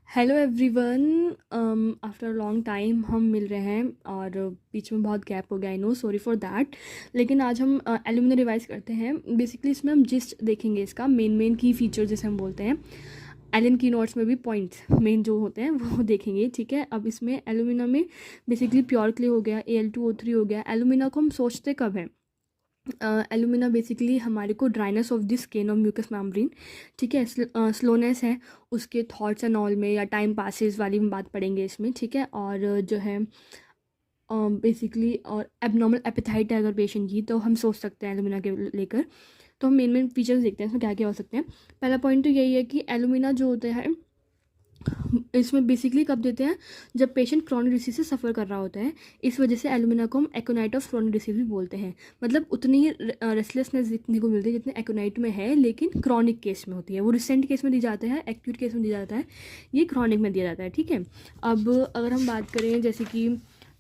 Hello everyone. After long time हम मिल रहे हैं और बीच में बहुत गैप हो गया। I know, sorry for that. लेकिन आज हम एल्यूमिना रिवाइज करते हैं। बेसिकली इसमें हम जिस्ट देखेंगे, इसका मेन की फीचर जिसे हम बोलते हैं। एलन की नोट्स में भी पॉइंट्स मेन जो होते हैं वो देखेंगे, ठीक है। अब इसमें एल्यूमिना में बेसिकली प्योर क्ले हो गया, Al2O3 हो गया। एल्यूमिना को हम सोचते कब है? एलुमिना बेसिकली हमारे को ड्राइनेस ऑफ द स्किन और म्यूकस मेम्ब्रेन, ठीक है, स्लोनेस है उसके थॉट्स एंड ऑल में, या टाइम पासिस वाली हम बात पढ़ेंगे इसमें, ठीक है। और जो है बेसिकली और एबनॉर्मल एपेटाइट है अगर पेशेंट की, तो हम सोच सकते हैं एलुमिना के लेकर। तो हम मेन फीचर्स देखते हैं इसमें क्या क्या हो सकते हैं। पहला पॉइंट तो यही है कि एलुमिना जो होता है इसमें बेसिकली कब देते हैं? जब पेशेंट क्रॉनिक डिसीज से सफ़र कर रहा होता है। इस वजह से एलुमिना को हम एक्योनाइट ऑफ क्रॉनिक डिसीज भी बोलते हैं। मतलब उतनी ही रेस्टलेसनेस देखने को मिलती है जितने एक्योनाइट में है, लेकिन क्रॉनिक केस में होती है। वो रिसेंट केस में दी जाता है, एक्यूट केस में दिया जाता है, ये क्रॉनिक में दिया जाता है, ठीक है। अब अगर हम बात करें जैसे कि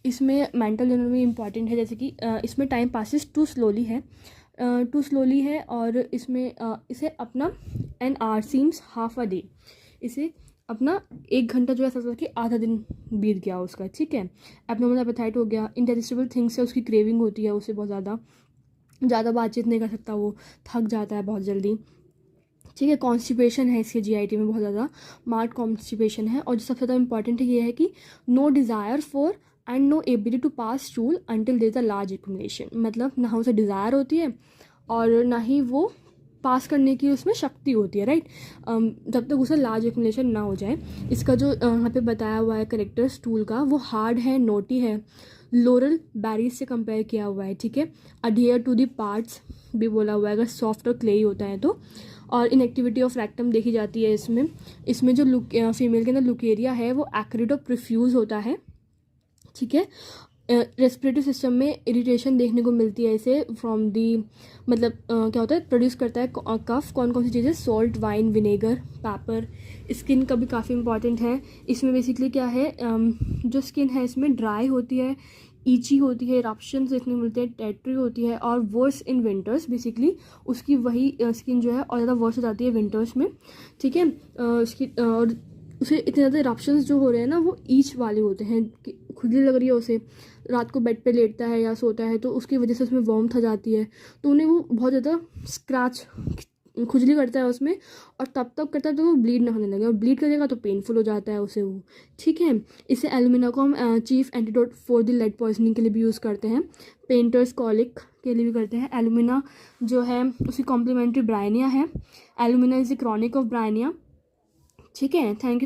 इसमें मेंटल जनरल में इंपॉर्टेंट है, जैसे कि इसमें टाइम पासिस टू स्लोली है और इसमें इसे अपना N R seems half a day, इसे अपना 1 घंटा जो है ऐसा कि आधा दिन बीत गया उसका, ठीक है। एबनॉर्मल एपेटाइट हो गया, इंडाइजेस्टिबल थिंग्स से उसकी क्रेविंग होती है, उसे बहुत ज़्यादा बातचीत नहीं कर सकता, वो थक जाता है बहुत जल्दी, ठीक है। कॉन्स्टिपेशन है इसके जीआईटी में बहुत ज़्यादा मार्क्ड कॉन्स्टिपेशन है। और जो सबसे ज़्यादा इंपॉर्टेंट है ये है कि no desire for and no ability to pass stool until there is a large accumulation. मतलब ना उसे डिज़ायर होती है और ना ही वो पास करने की उसमें शक्ति होती है, राइट। जब तक उसे लार्ज एक्यूमुलेशन ना हो जाए। इसका जो यहाँ पे बताया हुआ है करेक्टर स्टूल का, वो हार्ड है, नोटी है, लोरल बैरीज से कंपेयर किया हुआ है, ठीक है। अडियर टू द पार्ट्स भी बोला हुआ है अगर सॉफ्ट और क्लेई होता है तो। और इनएक्टिविटी ऑफ रेक्टम देखी जाती है इसमें जो फीमेल के अंदर लुकेरिया है वो एक्रिड और प्रोफ्यूज होता है, ठीक है। रेस्पिरेटरी सिस्टम में इरिटेशन देखने को मिलती है इसे फ्रॉम दी, मतलब क्या होता है, प्रोड्यूस करता है कफ। कौन कौन सी चीज़ें? Salt, wine, vinegar, paper. Skin का भी काफ़ी इंपॉर्टेंट है। इसमें बेसिकली क्या है, जो स्किन है इसमें ड्राई होती है, ईची होती है, इरप्शंस देखने को मिलते हैं, टेट्री होती है, और वर्स इन विंटर्स। बेसिकली उसकी वही स्किन जो है और ज़्यादा वर्स हो जाती है विंटर्स में, ठीक है। उसकी और उसे इतने ज़्यादा इरप्शंस जो हो रहे हैं ना, वो ईच वाले होते हैं कि खुजली लग रही है उसे, रात को बेड पे लेटता है या सोता है तो उसकी वजह से उसमें वार्मथ आ जाती है, तो उन्हें वो बहुत ज़्यादा स्क्रैच खुजली करता है उसमें, और तब करता है तो वो ब्लीड ना होने लगे, और ब्लीड करेगा तो पेनफुल हो जाता है उसे वो, ठीक है। इसे एलुमिना को हम chief antidote for the lead poisoning के लिए भी यूज़ करते हैं, पेंटर्स कॉलिक के लिए भी करते हैं। एलुमिना जो है उसकी कॉम्प्लीमेंट्री ब्रायनिया है। Alumina is the chronic of Bryonia, ठीक है। Thank you.